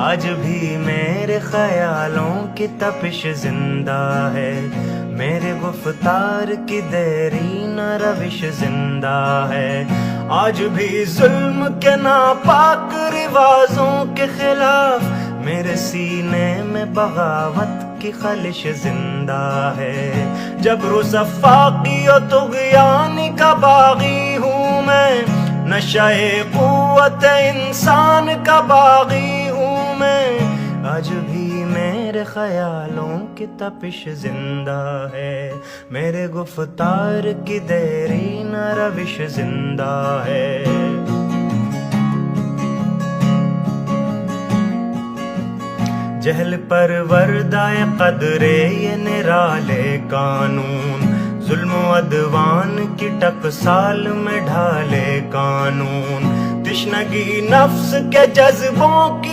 آج بھی میرے خیالوں کی تپش زندہ ہے، میرے گفتار کی دیرینہ روش زندہ ہے، آج بھی ظلم کے ناپاک رواجوں کے خلاف میرے سینے میں بغاوت کی خلش زندہ ہے۔ جبر و سفاقی و طغیان کا باغی ہوں میں، نشۂ قوت انسان کا باغی ہوں میں، آج بھی میرے خیالوں کی تپش زندہ ہے، میرے گفتار کی دیرینہ روش زندہ ہے۔ جہل پروردہ قدرے یہ نرالے قانون، ظلم و عدوان کی ٹکسال میں ڈھالے قانون، تشنگی نفس کے جذبوں کی